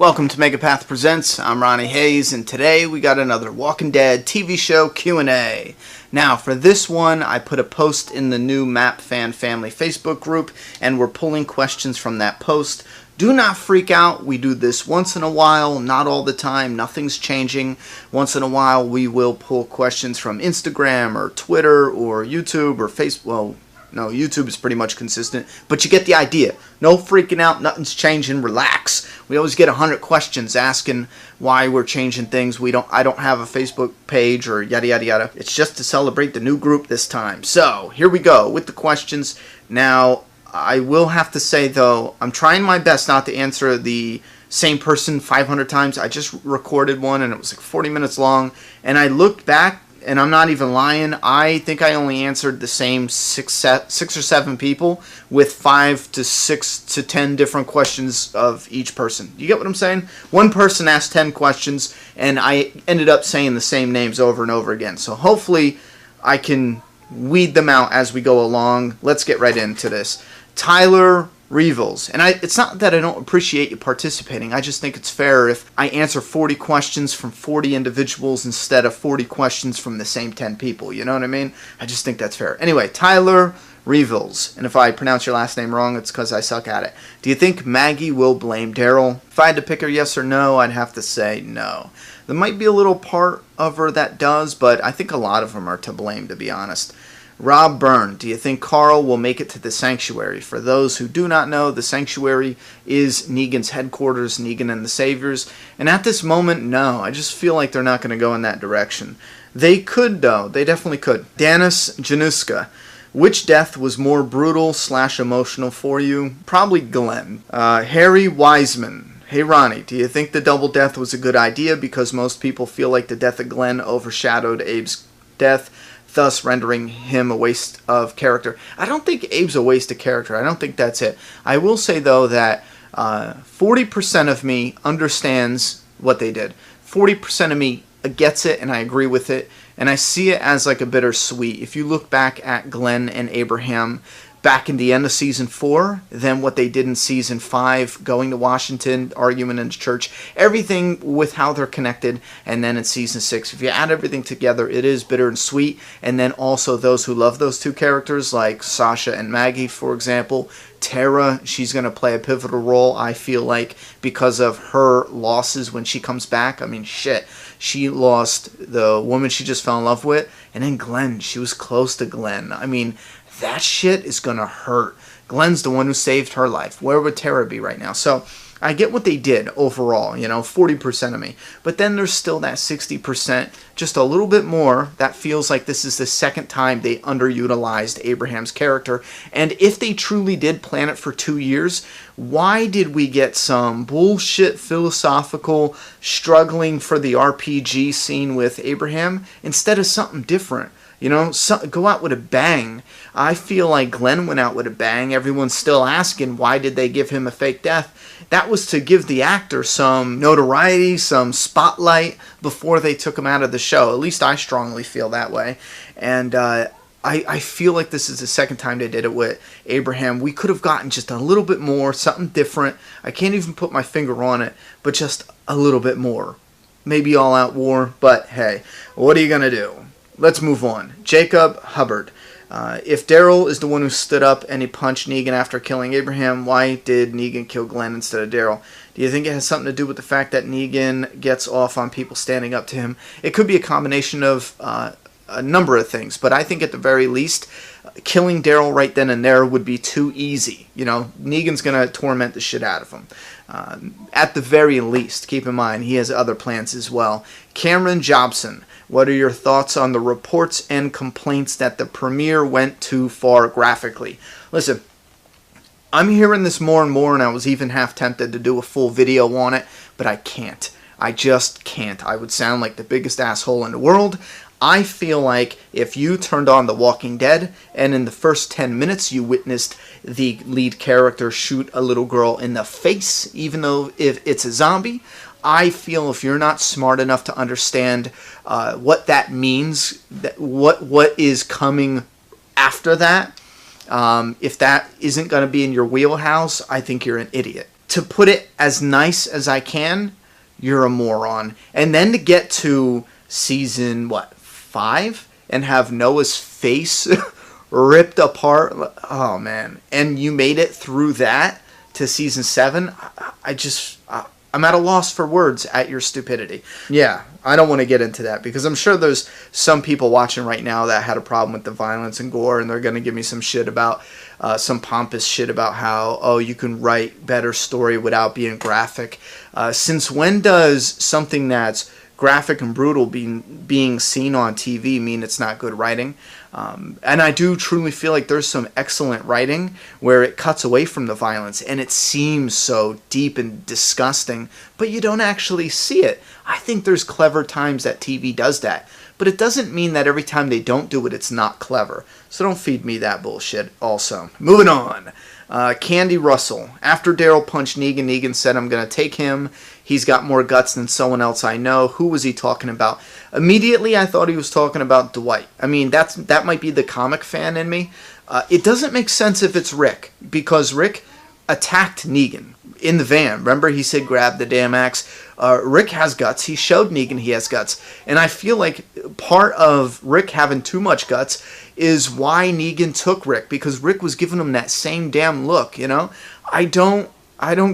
Welcome to Megapath Presents. I'm Ronnie Hayes, and today we got another Walking Dead TV show Q&A. Now, for this one, I put a post in the new Map Fan Family Facebook group, and we're pulling questions from that post. Do not freak out. We do this once in a while, not all the time. Nothing's changing. Once in a while, we will pull questions from Instagram or Twitter or YouTube or Facebook. Well, no, YouTube is pretty much consistent, but you get the idea. No freaking out, nothing's changing, relax. We always get 100 questions asking why we're changing things. I don't have a Facebook page or yada yada yada. It's just to celebrate the new group this time. So, here we go with the questions. Now, I will have to say though, I'm trying my best not to answer the same person 500 times. I just recorded one and it was like 40 minutes long, and I looked back, and I'm not even lying, I think I only answered the same six or seven people with 5 to 6 to 10 different questions of each person. You get what I'm saying? One person asked 10 questions, and I ended up saying the same names over and over again. So hopefully I can weed them out as we go along. Let's get right into this. Tyler Revels. And it's not that I don't appreciate you participating. I just think it's fair if I answer 40 questions from 40 individuals instead of 40 questions from the same 10 people. You know what I mean? I just think that's fair. Anyway, Tyler Revels. And if I pronounce your last name wrong, it's because I suck at it. Do you think Maggie will blame Daryl? If I had to pick her yes or no, I'd have to say no. There might be a little part of her that does, but I think a lot of them are to blame, to be honest. Rob Byrne, do you think Carl will make it to the Sanctuary? For those who do not know, the Sanctuary is Negan's headquarters, Negan and the Saviors. And at this moment, no. I just feel like they're not going to go in that direction. They could, though. They definitely could. Danis Januska, which death was more brutal / emotional for you? Probably Glenn. Harry Wiseman. Hey Ronnie, do you think the double death was a good idea because most people feel like the death of Glenn overshadowed Abe's death, thus rendering him a waste of character? I don't think Abe's a waste of character. I don't think that's it. I will say, though, that 40% of me understands what they did. 40% of me gets it, and I agree with it, and I see it as like a bittersweet. If you look back at Glenn and Abraham back in the end of Season 4, then what they did in Season 5, going to Washington, arguing in church, everything with how they're connected, and then in Season 6, if you add everything together, it is bitter and sweet. And then also those who love those two characters, like Sasha and Maggie, for example. Tara, she's going to play a pivotal role, I feel like, because of her losses when she comes back. I mean, shit. She lost the woman she just fell in love with, and then Glenn, she was close to Glenn. I mean, that shit is going to hurt. Glenn's the one who saved her life. Where would Tara be right now? So I get what they did overall, 40% of me. But then there's still that 60%, just a little bit more, that feels like this is the second time they underutilized Abraham's character. And if they truly did plan it for 2 years, why did we get some bullshit philosophical struggling for the RPG scene with Abraham instead of something different? Go out with a bang. I feel like Glenn went out with a bang. Everyone's still asking, why did they give him a fake death? That was to give the actor some notoriety, some spotlight before they took him out of the show. At least I strongly feel that way. And I feel like this is the second time they did it with Abraham. We could have gotten just a little bit more, something different. I can't even put my finger on it, but just a little bit more. Maybe all-out war, but hey, what are you going to do? Let's move on. Jacob Hubbard. If Daryl is the one who stood up and he punched Negan after killing Abraham, why did Negan kill Glenn instead of Daryl? Do you think it has something to do with the fact that Negan gets off on people standing up to him? It could be a combination of a number of things, but I think at the very least, killing Daryl right then and there would be too easy. Negan's going to torment the shit out of him. At the very least, keep in mind, he has other plans as well. Cameron Jobson. What are your thoughts on the reports and complaints that the premiere went too far graphically? Listen, I'm hearing this more and more, and I was even half tempted to do a full video on it, but I can't. I just can't. I would sound like the biggest asshole in the world. I feel like if you turned on The Walking Dead, and in the first 10 minutes you witnessed the lead character shoot a little girl in the face, even though if it's a zombie, I feel if you're not smart enough to understand what that means, what is coming after that, if that isn't going to be in your wheelhouse, I think you're an idiot. to put it as nice as I can, you're a moron. And then to get to season, 5? And have Noah's face ripped apart. Oh, man. And you made it through that to season 7. I'm at a loss for words at your stupidity. Yeah, I don't want to get into that because I'm sure there's some people watching right now that had a problem with the violence and gore, and they're going to give me some shit about, some pompous shit about how, oh, you can write better story without being graphic. Since when does something that's graphic and brutal being seen on TV mean it's not good writing? And I do truly feel like there's some excellent writing where it cuts away from the violence and it seems so deep and disgusting, but you don't actually see it. I think there's clever times that TV does that, but it doesn't mean that every time they don't do it, it's not clever. So don't feed me that bullshit also. Moving on. Candy Russell. After Daryl punched Negan, Negan said, I'm going to take him. He's got more guts than someone else I know. Who was he talking about? Immediately, I thought he was talking about Dwight. I mean, that might be the comic fan in me. It doesn't make sense if it's Rick, because Rick attacked Negan in the van. Remember, he said, grab the damn axe. Rick has guts. He showed Negan he has guts. And I feel like part of Rick having too much guts is why Negan took Rick, because Rick was giving him that same damn look, you know? I don't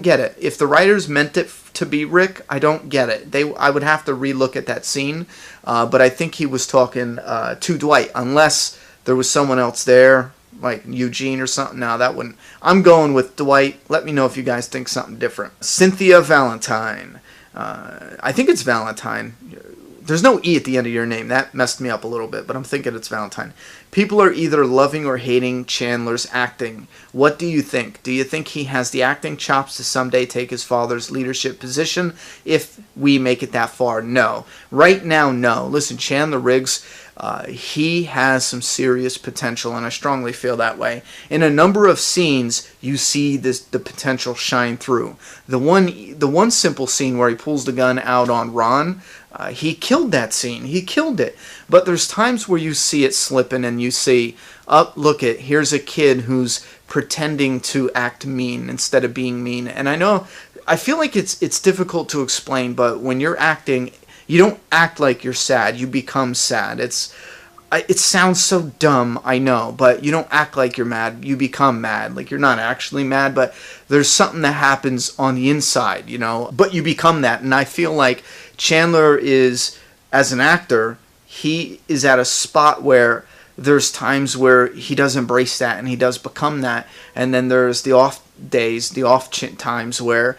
get it. If the writers meant it to be Rick, I don't get it. I would have to relook at that scene, but I think he was talking to Dwight, unless there was someone else there, like Eugene or something. No, that wouldn't. I'm going with Dwight. Let me know if you guys think something different. Cynthia Valentine. I think it's Valentine. There's no E at the end of your name. That messed me up a little bit, but I'm thinking it's Valentine. People are either loving or hating Chandler's acting. What do you think? Do you think he has the acting chops to someday take his father's leadership position if we make it that far? No. Right now, no. Listen, Chandler Riggs, he has some serious potential, and I strongly feel that way. In a number of scenes, you see the potential shine through. The one simple scene where he pulls the gun out on Ron, he killed that scene. He killed it. But there's times where you see it slipping and you see, here's a kid who's pretending to act mean instead of being mean. And I feel like it's difficult to explain, but when you're acting, you don't act like you're sad. You become sad. It sounds so dumb, I know, but you don't act like you're mad. You become mad. Like, you're not actually mad, but there's something that happens on the inside, you know, but you become that. And I feel like Chandler is, as an actor, he is at a spot where there's times where he does embrace that and he does become that. And then there's the off days, the off times where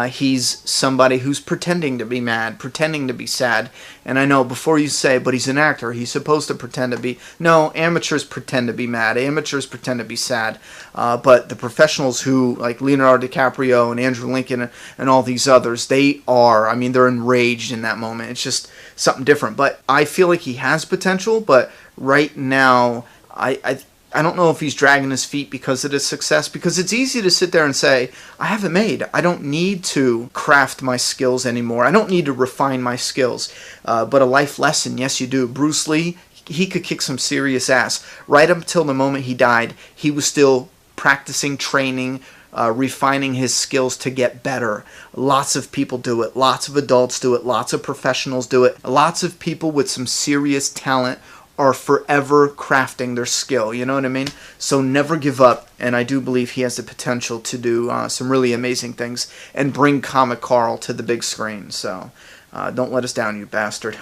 he's somebody who's pretending to be mad, pretending to be sad. And I know before you say, but he's an actor, he's supposed to pretend to be. No, amateurs pretend to be mad. Amateurs pretend to be sad. But the professionals who, like Leonardo DiCaprio and Andrew Lincoln and all these others, they're enraged in that moment. It's just something different. But I feel like he has potential, but right now, I don't know if he's dragging his feet because of his success, because it's easy to sit there and say, I have it made. I don't need to craft my skills anymore. I don't need to refine my skills. But a life lesson, yes, you do. Bruce Lee, he could kick some serious ass. Right up until the moment he died, he was still practicing, training, refining his skills to get better. Lots of people do it. Lots of adults do it. Lots of professionals do it. Lots of people with some serious talent are forever crafting their skill, you know what I mean? So never give up, and I do believe he has the potential to do some really amazing things and bring Comic Carl to the big screen, so don't let us down, you bastard.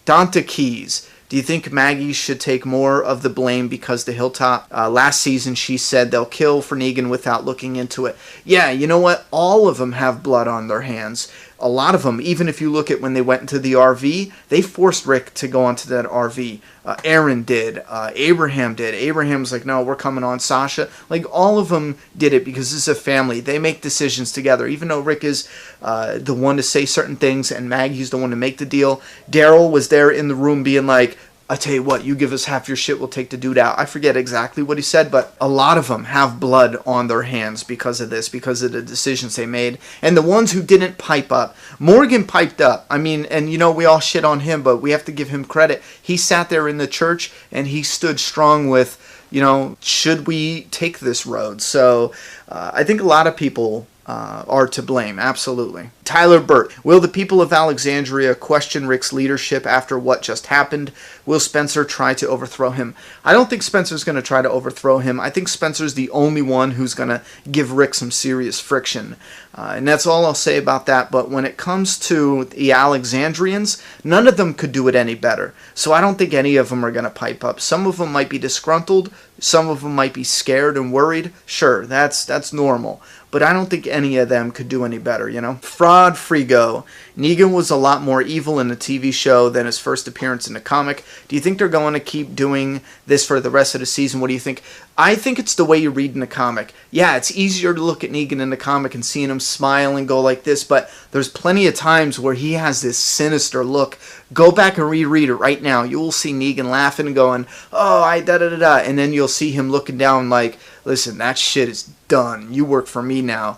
Donta Keys. Do you think Maggie should take more of the blame because the Hilltop, last season she said they'll kill for Negan without looking into it? Yeah, you know what? All of them have blood on their hands. A lot of them, even if you look at when they went into the RV, they forced Rick to go onto that RV. Aaron did. Abraham did. Abraham was like, no, we're coming on. Sasha. Like, all of them did it because this is a family. They make decisions together. Even though Rick is the one to say certain things and Maggie's the one to make the deal, Daryl was there in the room being like, I tell you what, you give us half your shit, we'll take the dude out. I forget exactly what he said, but a lot of them have blood on their hands because of this, because of the decisions they made. And the ones who didn't pipe up, Morgan piped up. I mean, and you know, we all shit on him, but we have to give him credit. He sat there in the church and he stood strong with, you know, should we take this road? So I think a lot of people are to blame. Absolutely. Tyler Burt. Will the people of Alexandria question Rick's leadership after what just happened? Will Spencer try to overthrow him? I don't think Spencer's going to try to overthrow him. I think Spencer's the only one who's going to give Rick some serious friction. And that's all I'll say about that. But when it comes to the Alexandrians, none of them could do it any better. So I don't think any of them are going to pipe up. Some of them might be disgruntled. Some of them might be scared and worried. Sure, that's normal. But I don't think any of them could do any better, you know? Fraud Frigo. Negan was a lot more evil in the TV show than his first appearance in the comic. Do you think they're going to keep doing this for the rest of the season? What do you think? I think it's the way you read in the comic. Yeah, it's easier to look at Negan in the comic and seeing him smile and go like this, but there's plenty of times where he has this sinister look. Go back and reread it right now. You will see Negan laughing and going, oh, I da-da-da-da, and then you'll see him looking down like, listen, that shit is done. You work for me now.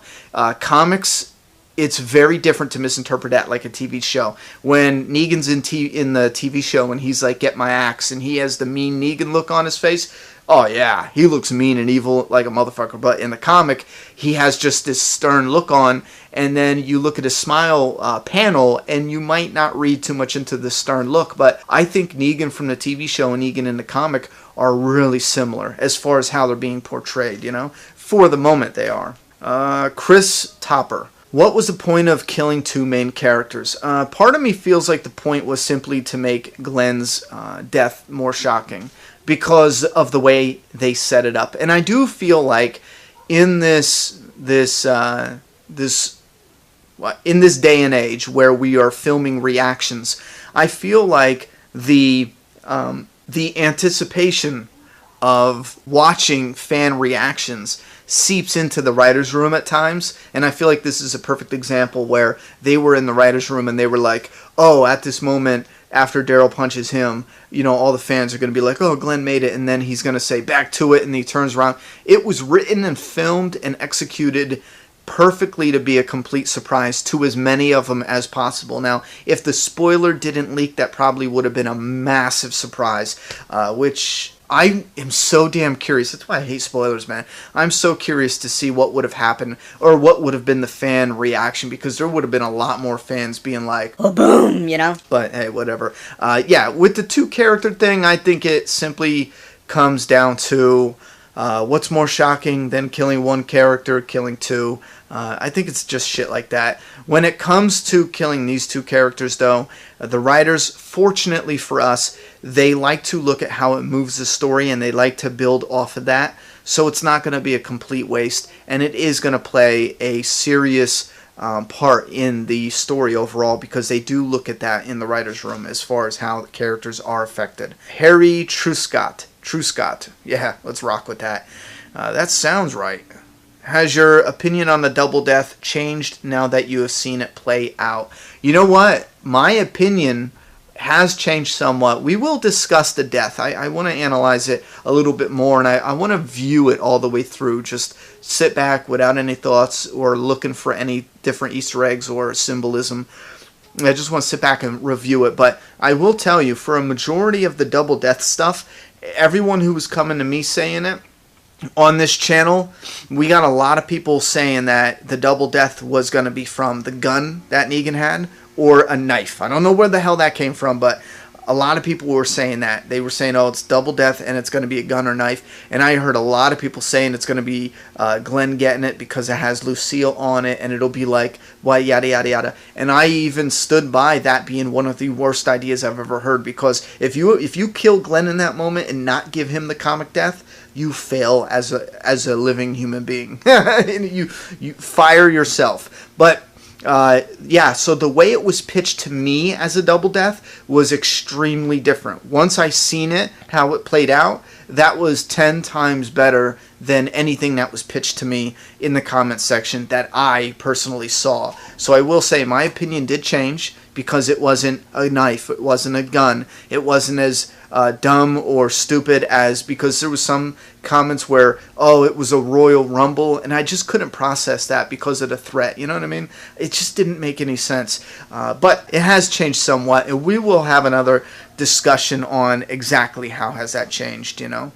Comics, it's very different to misinterpret that like a TV show. When Negan's in the TV show and he's like, get my axe, and he has the mean Negan look on his face, oh yeah, he looks mean and evil like a motherfucker. But in the comic, he has just this stern look on, and then you look at his smile panel, and you might not read too much into the stern look. But I think Negan from the TV show and Negan in the comic are really similar as far as how they're being portrayed, you know? For the moment, they are. Chris Topper. What was the point of killing two main characters? Part of me feels like the point was simply to make Glenn's death more shocking because of the way they set it up. And I do feel like in this day and age where we are filming reactions, I feel like the anticipation of watching fan reactions seeps into the writer's room at times, and I feel like this is a perfect example where they were in the writer's room and they were like, oh, at this moment, after Daryl punches him, you know, all the fans are going to be like, oh, Glenn made it, and then he's going to say, back to it, and he turns around. It was written and filmed and executed perfectly to be a complete surprise to as many of them as possible. Now, if the spoiler didn't leak, that probably would have been a massive surprise, which I am so damn curious. That's why I hate spoilers, man. I'm so curious to see what would have happened or what would have been the fan reaction, because there would have been a lot more fans being like, oh, boom, you know? But hey, whatever. Yeah, with the two-character thing, I think it simply comes down to what's more shocking than killing one character, killing two. I think it's just shit like that. When it comes to killing these two characters, though, the writers, fortunately for us, they like to look at how it moves the story, and they like to build off of that. So it's not going to be a complete waste, and it is going to play a serious part in the story overall, because they do look at that in the writer's room as far as how the characters are affected. Harry Truscott. Yeah, let's rock with that. That sounds right. Has your opinion on the double death changed now that you have seen it play out? You know what? My opinion has changed somewhat. We will discuss the death. I want to analyze it a little bit more, and I want to view it all the way through. Just sit back without any thoughts or looking for any different Easter eggs or symbolism. I just want to sit back and review it. But I will tell you, for a majority of the double death stuff, everyone who was coming to me saying it on this channel, we got a lot of people saying that the double death was going to be from the gun that Negan had or a knife. I don't know where the hell that came from, but a lot of people were saying that. They were saying, oh, it's double death and it's going to be a gun or knife. And I heard a lot of people saying it's going to be Glenn getting it because it has Lucille on it and it'll be like, why, yada, yada, yada. And I even stood by that being one of the worst ideas I've ever heard, because if you kill Glenn in that moment and not give him the comic death, you fail as a living human being. you fire yourself. But yeah, so the way it was pitched to me as a double death was extremely different. Once I seen it, how it played out, that was 10 times better than anything that was pitched to me in the comment section that I personally saw. So I will say my opinion did change, because it wasn't a knife, it wasn't a gun, it wasn't as dumb or stupid as, because there was some comments where, oh, it was a Royal Rumble, and I just couldn't process that because of the threat, you know what I mean? It just didn't make any sense. But it has changed somewhat, and we will have another discussion on exactly how has that changed, you know?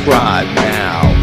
subscribe now.